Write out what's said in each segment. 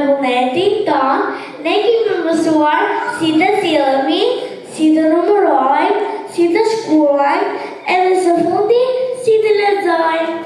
vullnetin ton, ne kemi mësuar si të sillemi, si të numërojmë, si të shkruajmë, edhe së fundi si të lexojmë.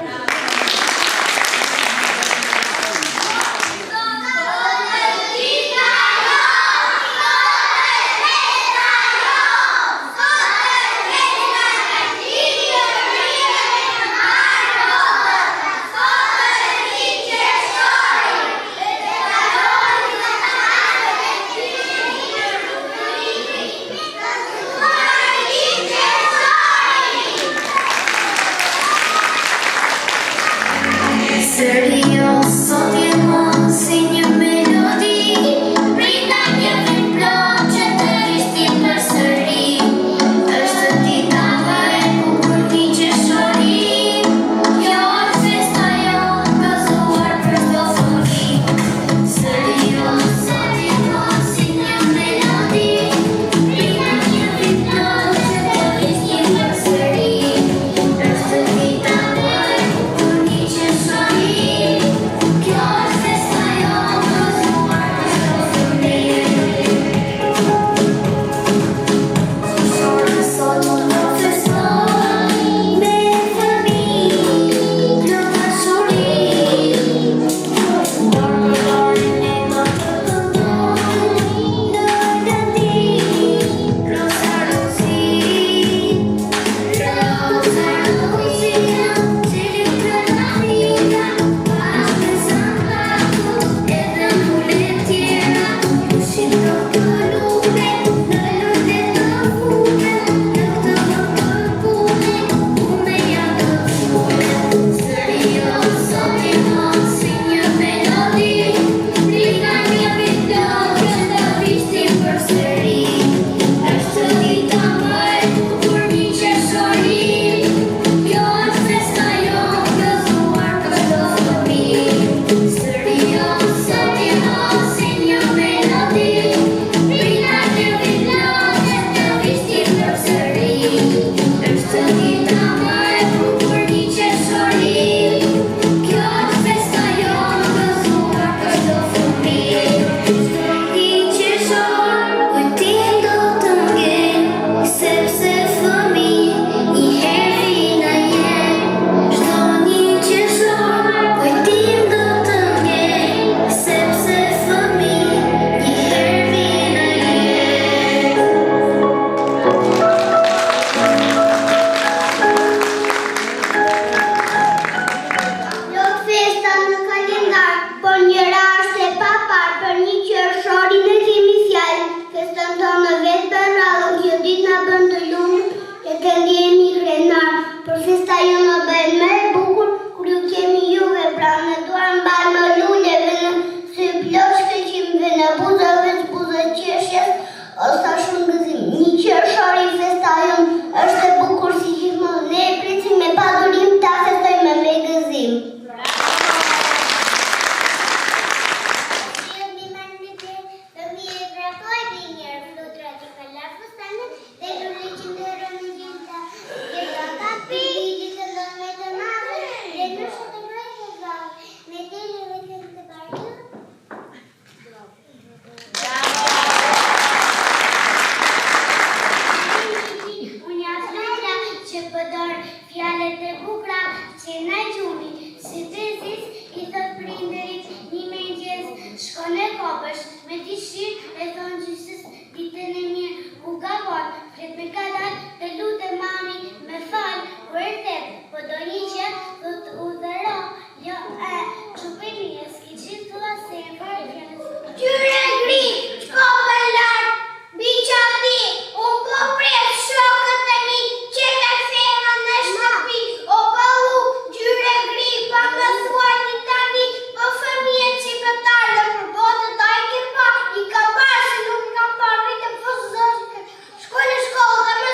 Shkollë,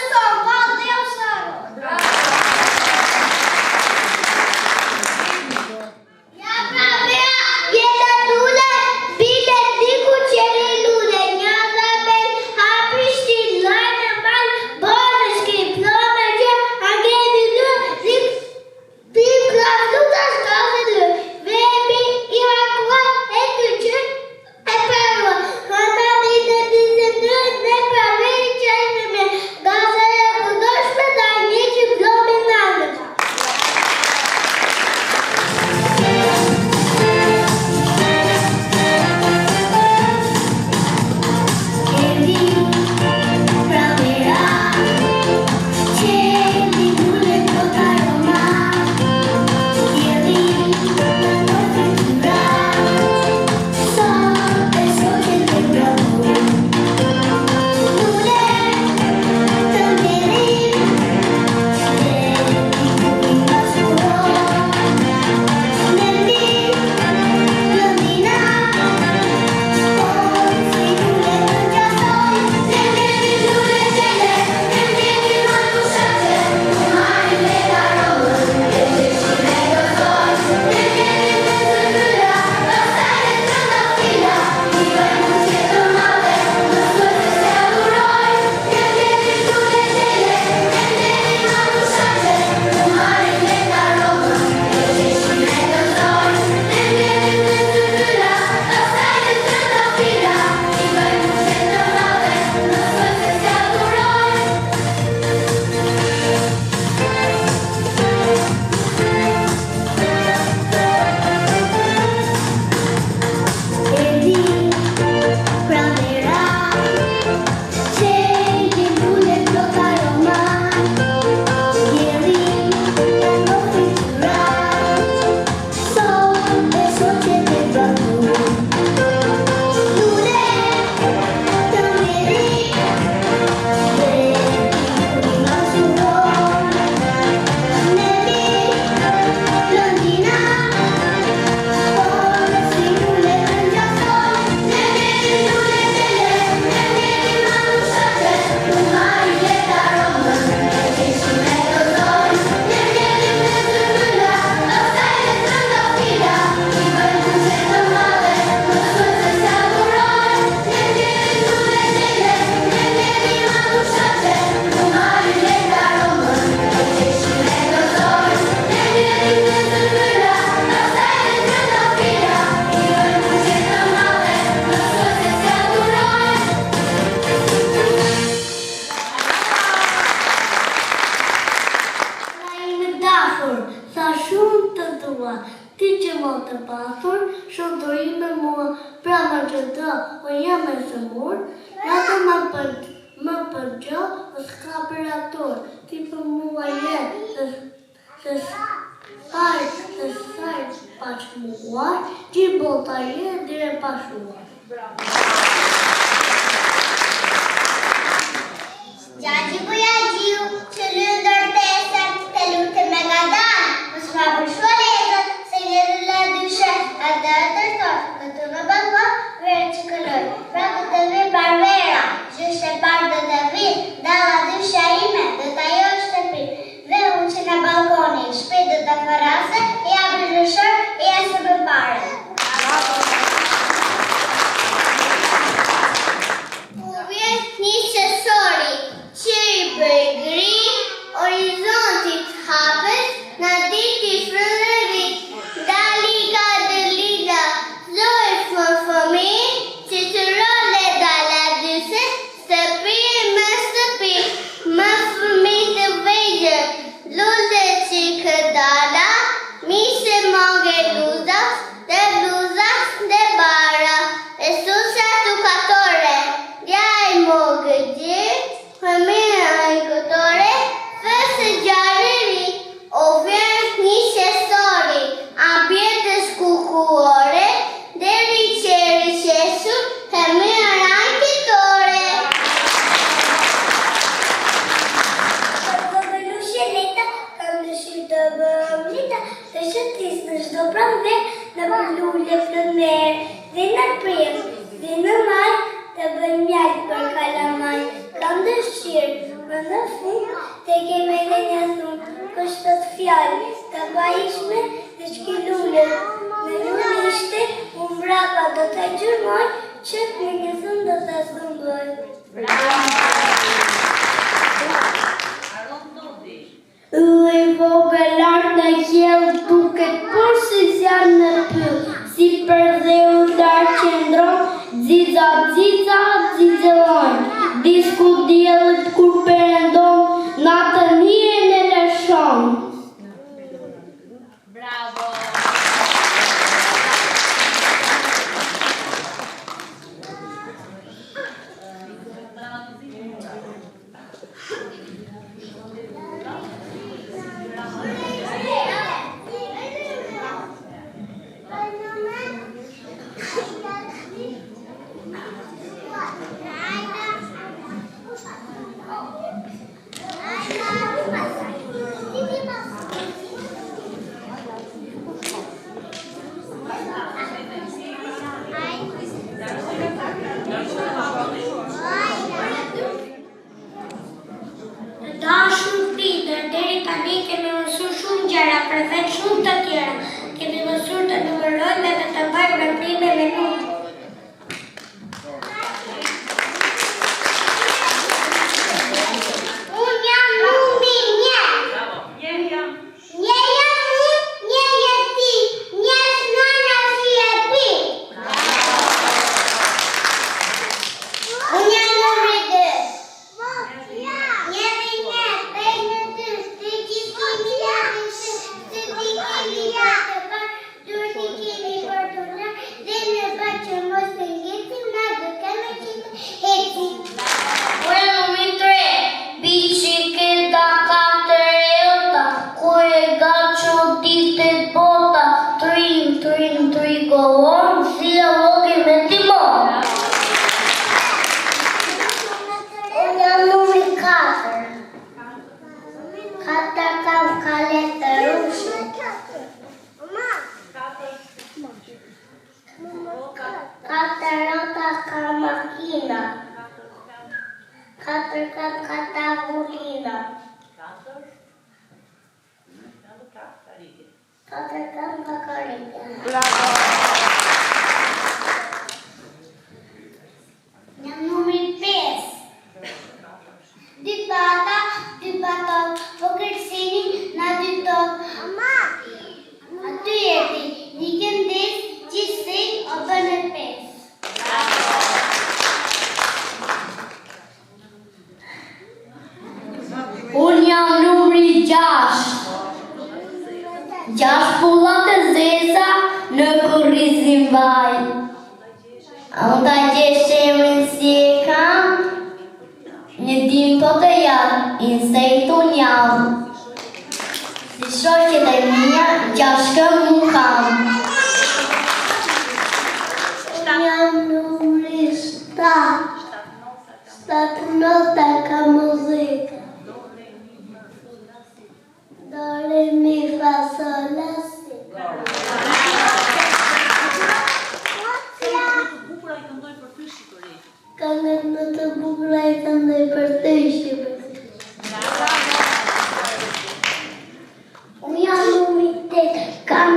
pra më gjëtë, unë jam e sëmur, natë më përgjë, s'ka për ator, ti për mua jetë, se sajtë pashmuar, që bota jetë dire pashmuar. Gjaji buja gjiu, që lëndër tesën, të lutë me gadan, më s'ma përshua lezën, se një rëlla dyshe, a dhe tërtor, këtu në balkon, verë që këlloj, pra këtë vi barbera, gjyshte par dhe të vi, dalla dyshe ime, dhe ta jo shtëpi, dhe unë që në balkoni, shpi dhe të farase, i abri lëshër, i asë për pare. Një qësori, që i bëj gri, horizontit hapës, në diti frënërit, dali ka dëllida, zoj fëmi, që të role dala dyse, stëpi më stëpi, më fëmi të vejgjër, luze që këdala, mi se mange luzas, dhe luzas dhe bara, e susa të katore, jaj më gëgjit, fëmira i këtore, fësë gjarëri, o vjerë një qesori, ambjetës kukuore, deri qeri qesu, fëmira i këtore. Përgëvëllushe leta, kam dëshirë të bëmlita, të shëtis në shdo pramve, në përlulle flëmer, dhe në prim, dhe në maj, të bëj mjallë për kalamaj, kam dëshirë, më në fund, të keme dhe një thunë, kështët fjallë, të bajishme dhe shkilulle, në lullë ishte, unë brapa do të gjërmoj, që për një thunë do të zëmboj. Ylli vogël lart në qiell duket por si zjarr në pyll, si për dheu dar qendron, xixa xixellon, disku diellit kur perëndon, natën hijen e lëshon. Bravo! Unë jam numri 6. 6 pullat e zeza në kurrizin vaj. Unë ta gjesh emrin si e kam, një dim po të janë, insektun janë. Si shoqet e mija, gjashkëm nuk kam. Jam numri 7. 7 nota ka muzika. Do, re, mi, fa, sol, la, si. Këngët më të bukura i këndoj për ty, Shqipëri. Unë jam numri 8, kam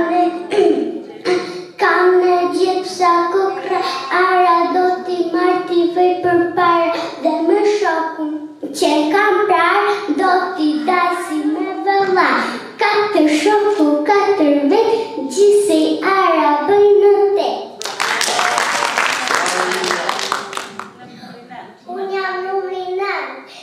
në gjep sa kokra, ara do t'i marrë t'i vej për para, dhe më shokun që kam prarë, do t'i daj si me vëlla. 4 shoku, 4 vet, gjithsej ara bëj në te. Unë jam numri 9.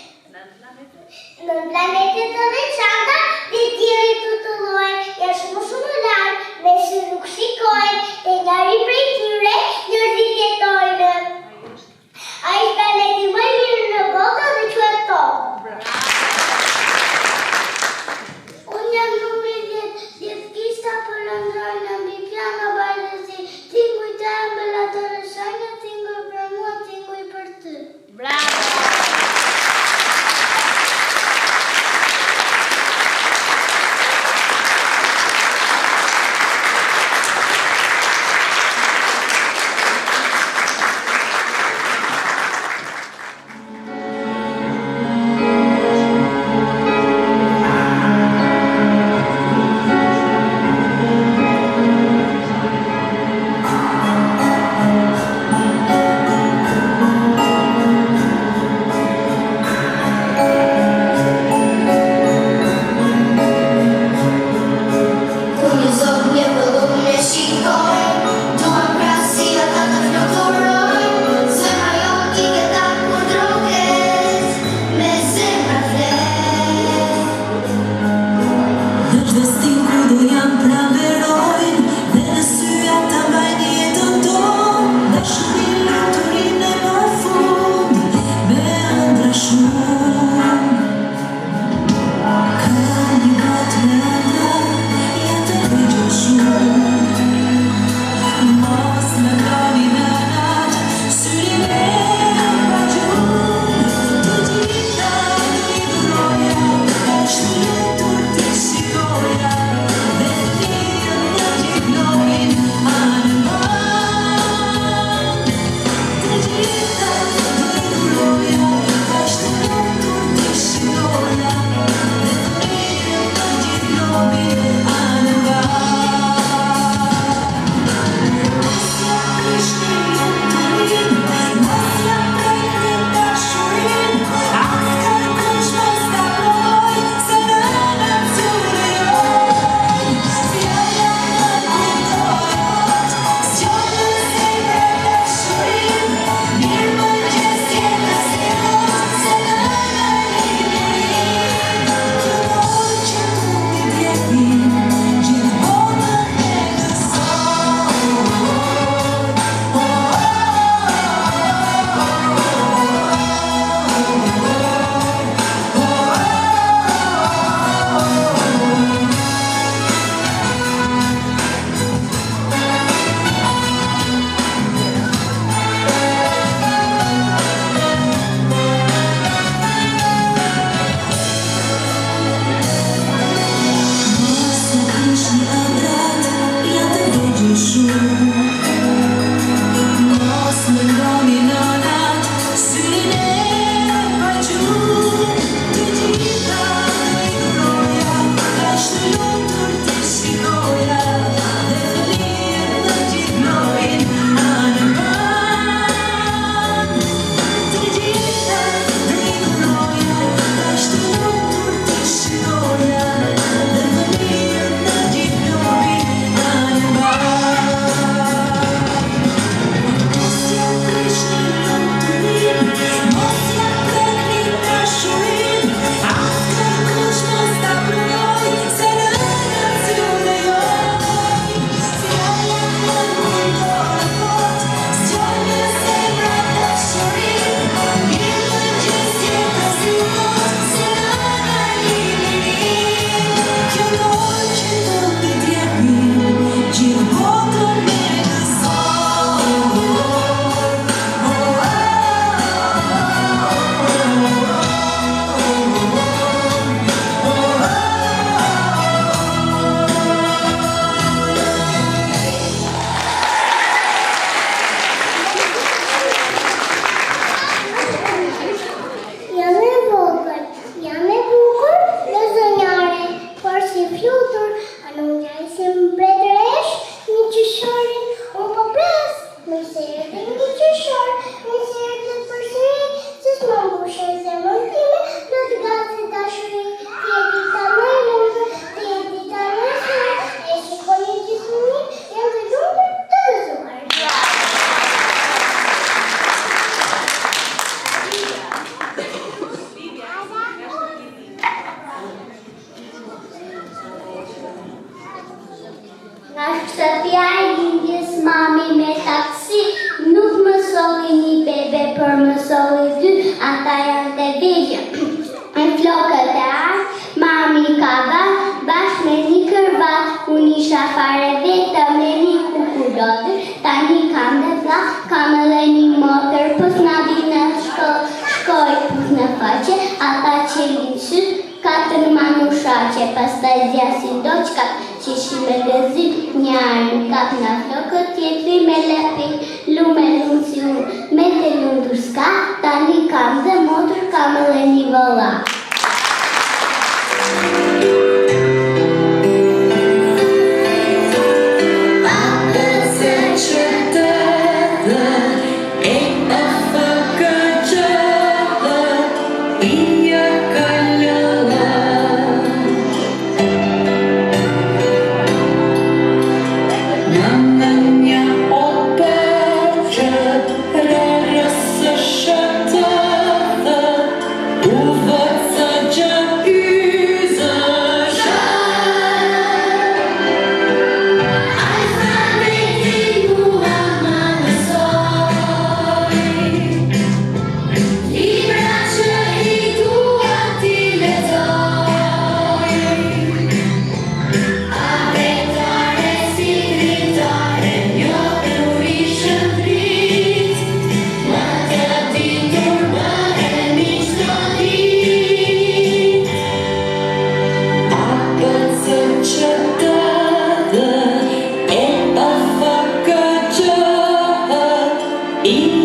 zja si doqka, qishi me gëzim, njarën kap na flokët, tjetri me lepi, lume si unë, me të lundur s'ka, tani kam dhe motër kam edhe një vëlla. I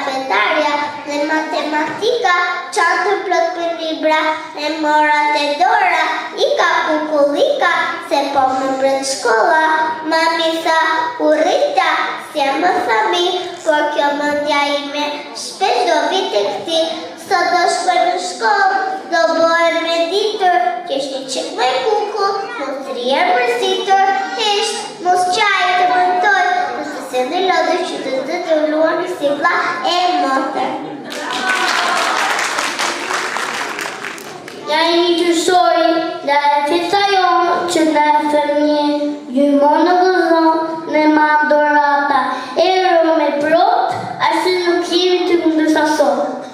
gazetarja dhe matematika, qanë të plot për libra e morat e dora, ika kukullika, se po më bret shkolla, mami sa u rrita, si më thami, por kjo mëndja ime shpesh do vit e këti, sot do shkoj në shkollë, do bëhem editor, kesh një qik me kukull, mos rrjer mërzitor, hesht, mos qaj të mëntoj, nëse se në lodë që të luan si vlla e motër. Ja një qëshori, da e festa jonë që da e fëmje, gjymon në gëzon në mandorata, e rrë me prot, ashtë nuk jemi të këndësa sot.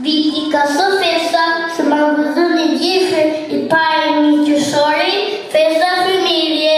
Viti ka së festa, se më gëzën e gjifër, i pare një qëshori, festa familje.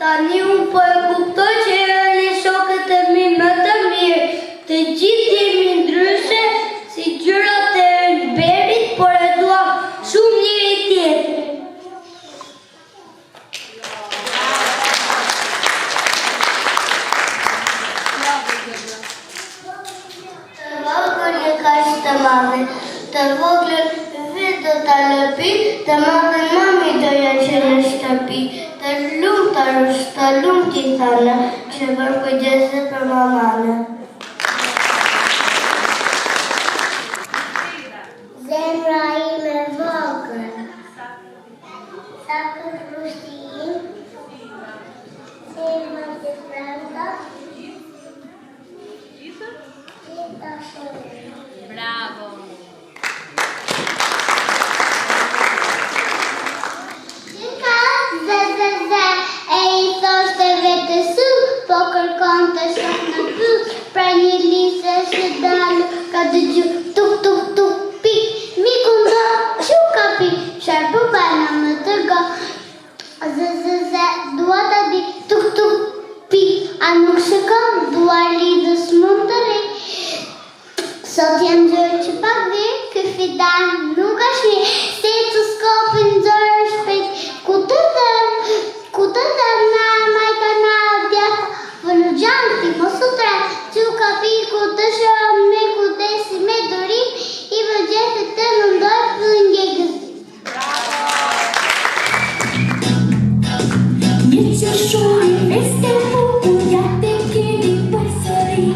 Tani unë po e kuptoj që janë shokët e mi më të mirë. Të gjithë jemi ndryshe si gjërat e Berit, por e dua shumë njëri tjetrin. Të vogël e kaq të madhe, të vogël vetë do ta lëpi, të madhe mami do ja që në shtëpi. Të lumt i thana, që bërë kujdese për mamane. Zemra ime vogël, sa këtë rushtim, se më të pranda, gjitha shumë. Bravo! E I thoshte vetë su, po kërkon të shoh në pyll, pra një lise që dalu, ka dëgju tuk tuk tuk pik, miku ndo, shu ka pik, sharpu bana më tërgo, dua ta di tuk tuk pik, a nuk shikon, duar lidhës mund të ri, sot jam gjërë që pak dhe, kë fidan nuk është një, stetoskopin zërë shpejt, ku të dhem na majka na djata, vëllu gjanë ti mos u tret, që ka piku të shohëm me kudesi me dorim, I vëgjetet të nëndoj për një gëzim. Një qëshori veste bukur, ja te keni përsëri,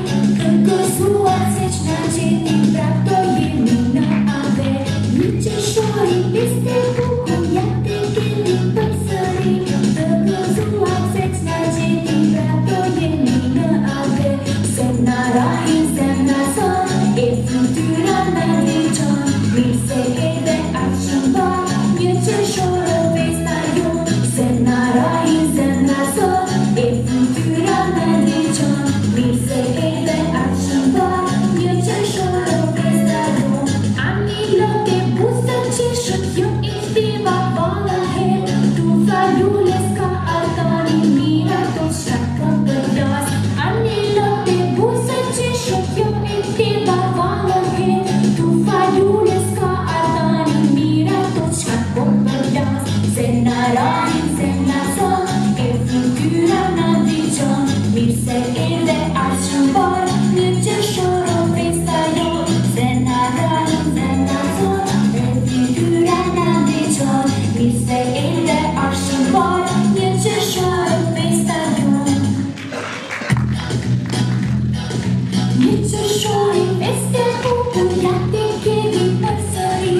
kërkosuar se që na gjeni prap do jemi në ave. Një qëshori veste bukur, ja te keni përsëri, kërkosuar se që na gjeni prap do jemi në ave. Se na rahin, se na son, e fytyra na ndriçon, mirë se edhe aq shëmbar, një qëshorë festa jon, se na rahin, se na son, e fytyra na ndriçon, mirë se edhe aq shëmbar, një qëshorë festa jon. Ani lote busa qeshët, jo I shtiva vala her, tu tha lule s'ka altani, mira to shaka për las. Ani lote busa qeshët, jo I shtiva vala her, tu tha lule s'ka altani, mira to shaka për las. Se na rahin, se na son, e fytyra na ndriçon, mirë se edhe aq shëmbar, një qëshorë festa jon. Se na rahin, se na son, e fytyra na ndriçon, mirë se edhe aq shëmbar, një qëshorë festa jon. Një qëshori feste bukur, ja te kemi përsëri,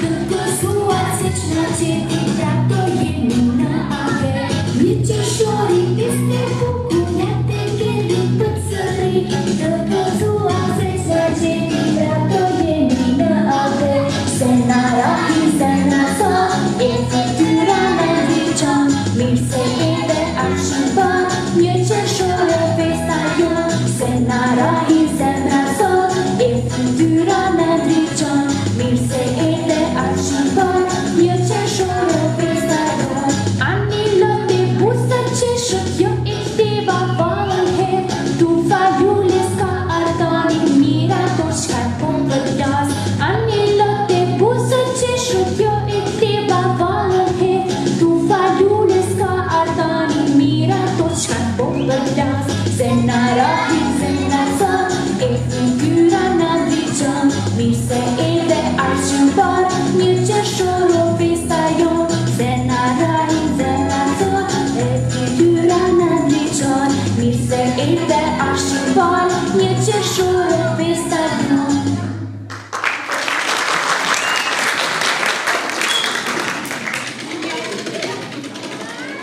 kërkosuar se që na gjeti prap do jemi në ave. Një qëshori feste bukur, ja te kemi përsëri, kërkosuar se që na gjeti prap do jemi në ave. Se na rahin, se na son, e fytyra na ndriçon, mirë se edhe aq shëmbar, një qëshorë festa jon. Se na rahin, se na son, e fytyra na ndriçon, mirë se edhe aq shëmbar, një qëshorë festa jon. Ani lote busa qeshët, jo I shtiva valën her, tu tha lule s'ka ardani, mira to shka po për las. Ani lote busa qeshët, jo I shtiva valën her, tu tha lule s'ka ardani, mira to shka po për las. Se na rahin, se na son, e fytyra na ndriçon, mirë se edhe aq shëmbar, një qëshorë festa jon. Se na rahin, se na son, e fytyra na ndriçon, mirë se edhe aq shëmbar, një qëshorë festa jon.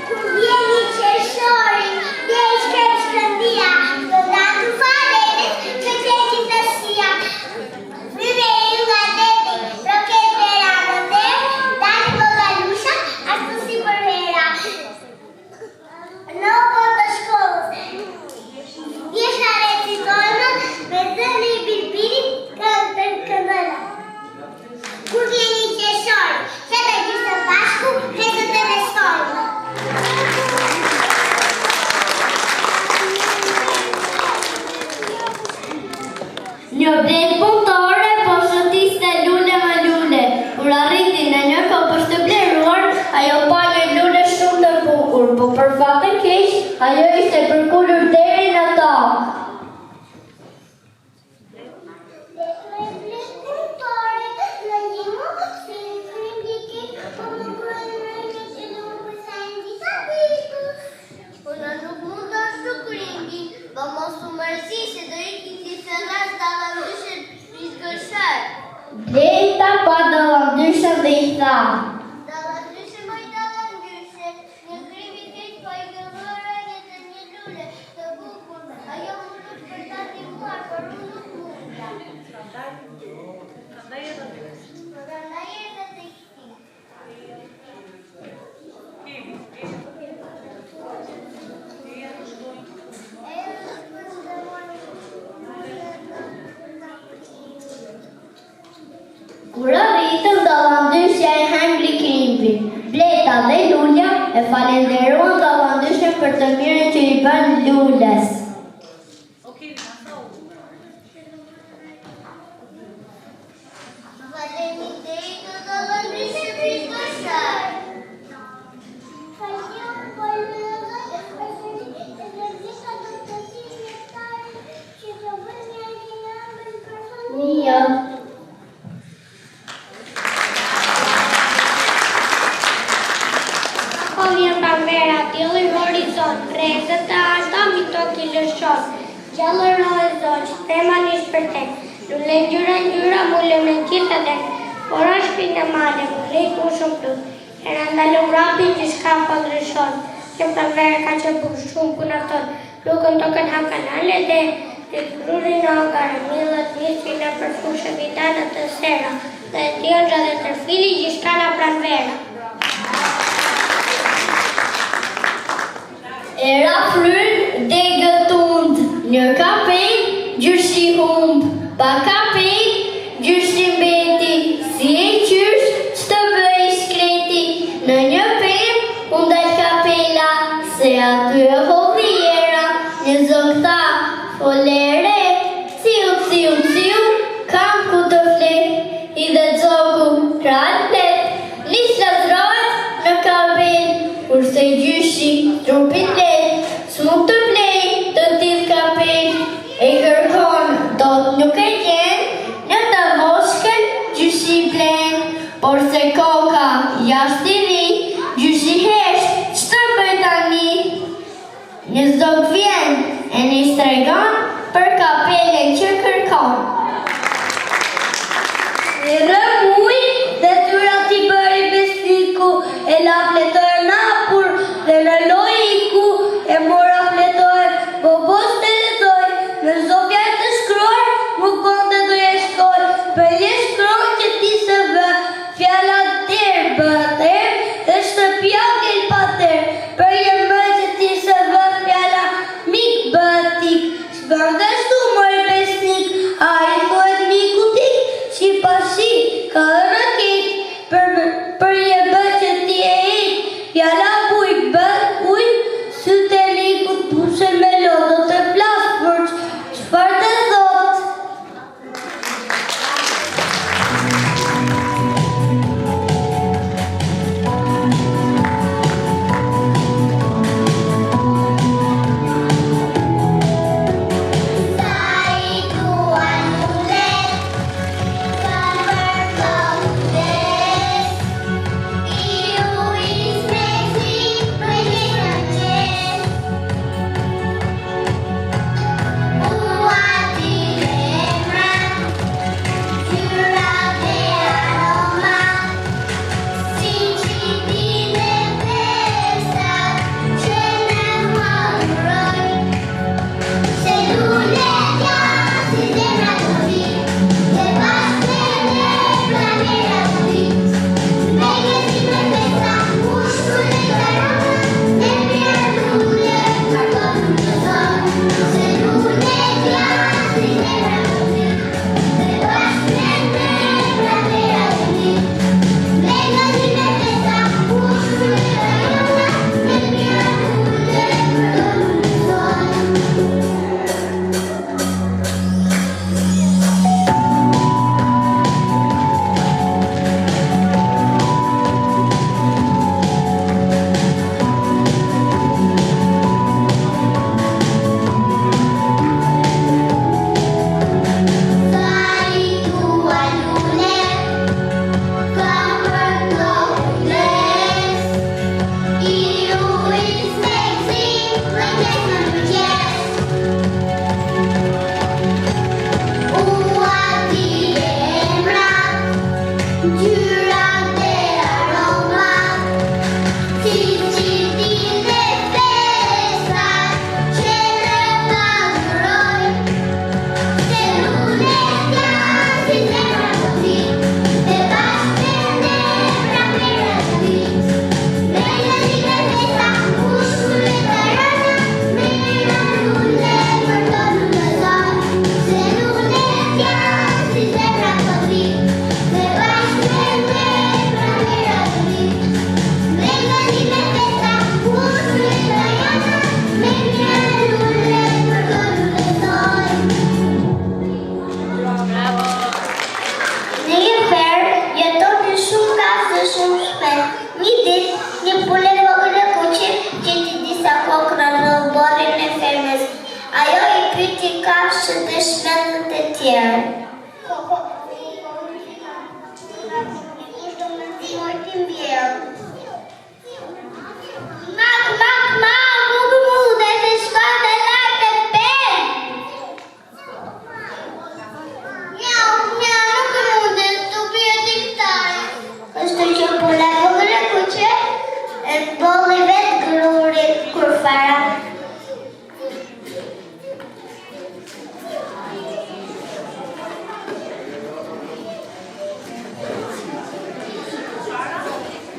Kur vjen një qeshori, dhe I shkrep shkëndia, do datu farenes, që qeqin të shia. Vyve I nga deti, roket e ranë dhe, për fat të keq, ajo ishte përkullur deri në tokë. Po mos u mërzi se do ikin ti sënas dallandyshe prizgëshar. Bleta pa dallandyshe dhe i tha. Dallandyshe moj dallandyshe, një krim i keq po i gëllora jetë një lule të bukur. Ajo mundet për ta ndihmuar, por unë nuk munda. Prandaj erdhe tek ti. Kur arritën dallandyshja e hengri krimbin, Bleta dhe Lulja e falenderuan dallandyshen për të mirën që i bën lules. Faleminderit o dallandyshe prizgëshar. Mia. Vjen pranvera, dielli horizont, rrezet e arta mbi tokë i lëshon. Gjallë rohet zoq, tema një shpërtek. Lule ngjyra, mulem në gjithë atë. Ora shpinë e male, mulej ku shumë plut. Era ndalu rapin që shka po ndryshon. Që pranvera ka që buk shumë punakton. Lukën tokën hakanale dhe rurin ogar, milët niskin e përfushë vitanët të sera. Dhe tjërgja dhe tërfili gjithka nga pranvera. Era fryn dhe gëtund, një kapel, gjyrshi humb, pa kapel, gjyrshi mbeti, si e qysh, që të bëj shkreti, në një pem, undaj kapela, se aty e hodhiera, një zog tha, folere, ciu, kam ku të flet, i dhe zogu, krat let, nis lazrohet në kapel, kurse gjyshi, trupin let, s'mund të blej të tith kapel, e kërkon, do nuk e gjen, një të voshkel, gjyshi blen, por se koka jashtë i ri, gjyshi hesht, që të bëj tani? Një zog vjen, e një stregon, për kapele që kërkon. E rëmuj dhe tyra t'i bëri besniku, e la fletoj napur dhe në lojiku, e mora fletoj, bobos të letoj, në zofja e të shkroj, mu konde do je shkoj, për je shkroj që ti se vë, fjalla tërë bëtër, dhe shtëpia gëll pater, për je më që ti se vë, fjalla mik bëtik, shkëm dhe shtu mërë besnik, a i thojt miku tik, që pashi, Ngjyrat e aromat, cilësitë e festat që ne madhurojmë. Celullet janë si zemra pozitiv, e bashkë me nebra meravit. Me gëzime festa, ushqime të rëna, me miraculle për të lullëzor. Celullet janë si zemra pozitiv, e bashkë me nebra meravit. Me gëzime festa, ushqime të rëna, me miraculle për të lullëzor. Në një ferë, jetoni shumë kafshë dhe shumë shpejt. Një ditë, një pule e vogël e kuqe gjeti disa kokra në borrin e fermës. Ajo i pyeti kafshët e shpendët e tjerë. Kush do më ndihmoj ti mbjell? Mak, nuk mundet të shkoj të lartë e pemë. Mjau, nuk mundet të bie diktare. Kështu që pula e vogël e kuqe e bolli vetë grurit kur fara.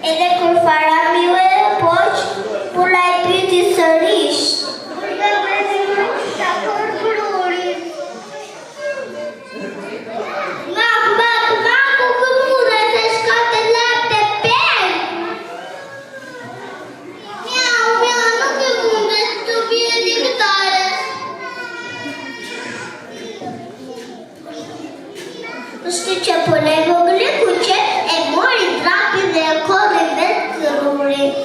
Edhe kur fara miu e poq, pula e pyeti sërish. Kur do më ndihmosh për grurit? Mak, nuk mundet të shkoj të lartë e pemë. Mjau, nuk mundet të bie diktare. Kështu që pula e vogël e kuqe e mori drapin dhe e korri vetë grurit.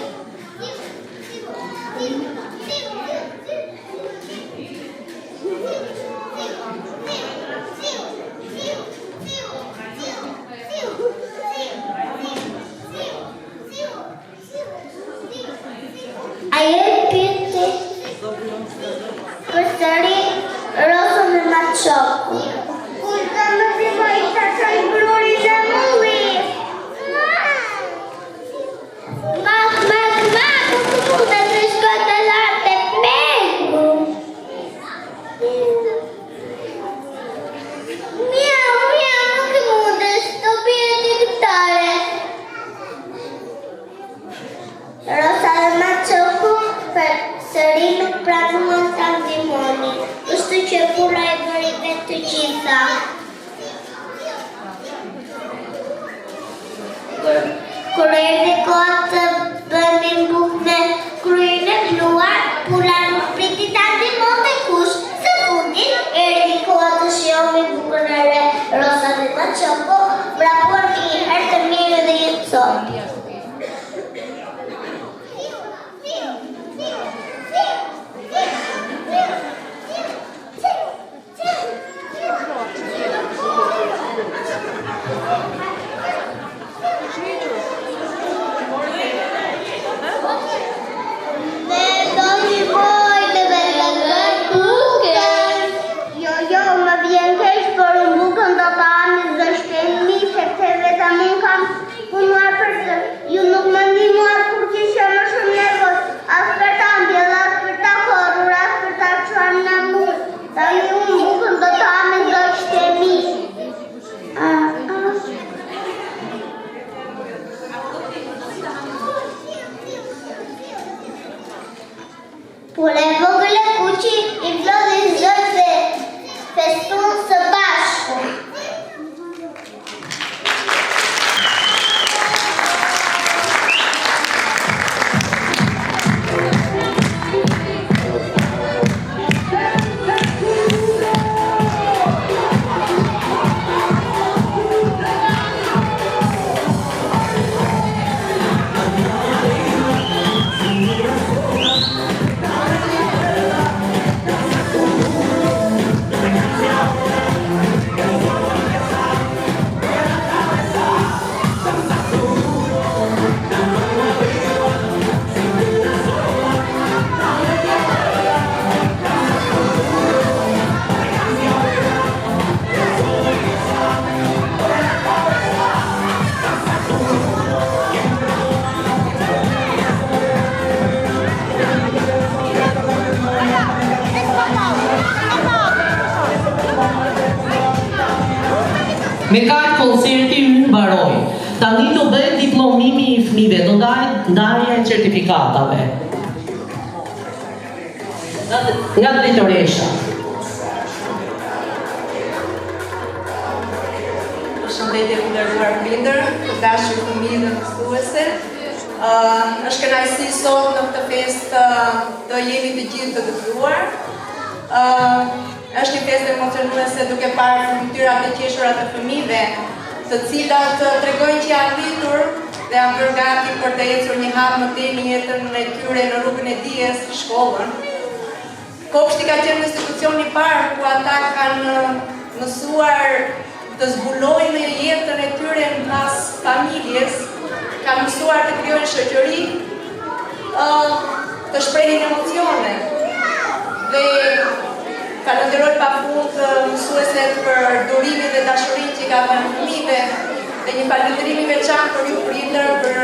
Ajo e pyeti përsëri rosën e maçoku. Kur do më ndihmoj të shoj grurit dhe mulli? Mak, nuk mundet të shkoj të lartë e pemë. Mjau, nuk mundet të bie diktare. Rosa dhe maçoku përsëri nuk pranuan ta ndihmonin, kështu që pula e bëri vetë të gjitha. Kur erdhi koha të bënin bukë me kryen e bluar, pula nuk priti ta ndihmonte kush. Së fundit erdhi koha të shijonin bukën e re. Rosa dhe maçoku vrapuan një herë të mirë dhe jetësor. Me kaq koncerti ynë mbaroi. Tani do bëhet diplomimi I fëmijëve, do ndarja e certifikatave. Nga drejtoresha. Përshëndetje të nderuar prindër, të dashur fëmijë dhe mësuese. Është kënaqësi sot në këtë festë të jemi të gjithë të gëzuar. Është një festë emocionuese duke parë fytyrat e qeshura të fëmijëve, të cilat tregojnë që janë rritur dhe janë bërë gati për të ecur një hap më tej në jetën e tyre në rrugën e dijes, shkollën. Kopshti ka qenë institucioni I parë ku ata kanë mësuar të zbulojnë jetën e tyre në pas familjes, kanë mësuar të krijojnë shoqëri, të shprehin emocione. Dhe falenderoj pafund mësueset për durimin dhe dashurinë që ka dhënë fëmijëve dhe një falënderim I veçantë për ju prindër për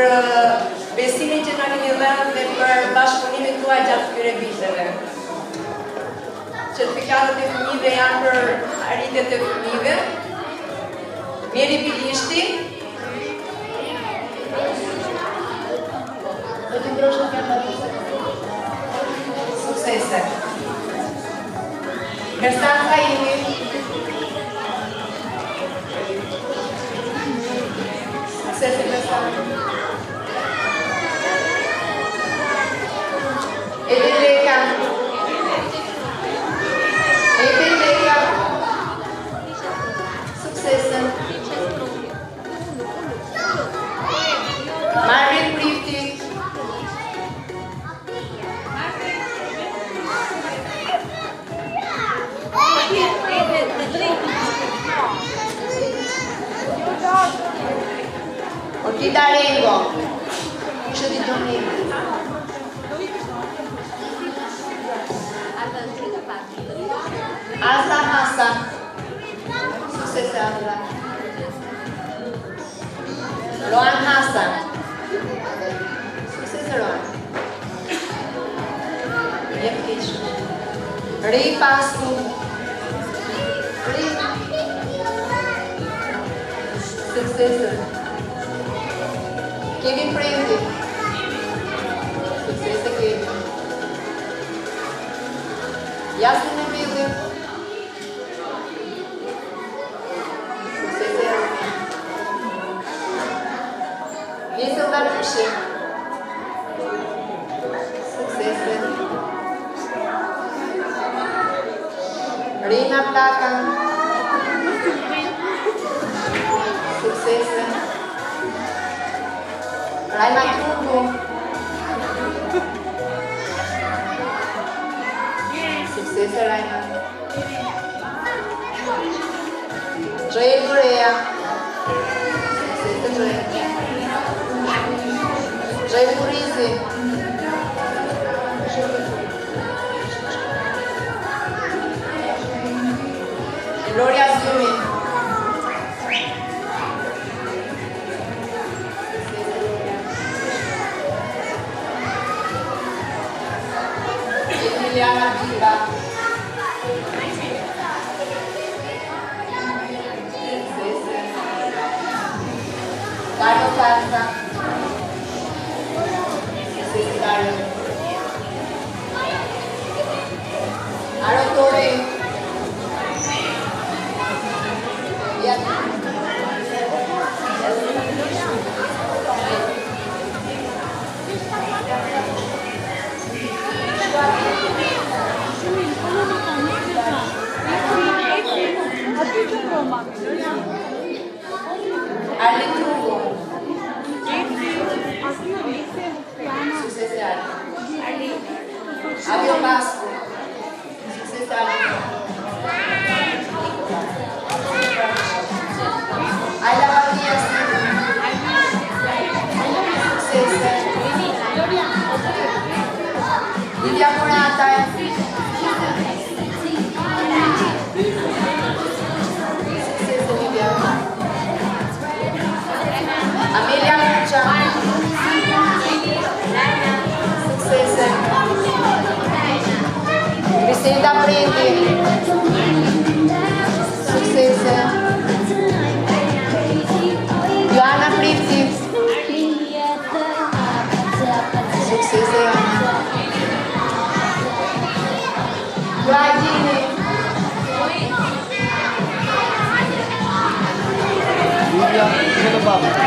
besimin që na keni dhënë dhe për bashkëpunimin tuaj gjatë këtyre viteve. Certifikatet e fëmijëve janë për arritjet e fëmijëve. Mjeri Bilishti. Do t'i ndrosh në kërë suksese. Kërsan Kaimi. Suksese Kërsan. Edin Leka. Edin Leka. Suksese. Marvin Prifti. Ortida Rengo. Ishe di Johnny. Azra Hassan. Success Azra. Rohan Hassan. Success Rohan. Yepkish. Ray Pastu. Ray. Successor. Kevin Prendi. Successor Kevin. Yasmin Billy. Successor. Lisa Larushi. Successor. Rina Plaka. Successor. Raima Tungo. Successor Raima. Joel Correa. Successor Joel. Joel Murizi. Gloria Zumi. Emiliana Diva. Carlos Salsa. Dario. Aaron Torre. Arlen Trugo. Successor. Abel Basco. Successor. Ayla Matias. Successor. Lidia Morata. Successor Lidia. Amelia Mucha. Successor. Cristina Prendi. Successor. Suksese Jona. Gjini. Julia,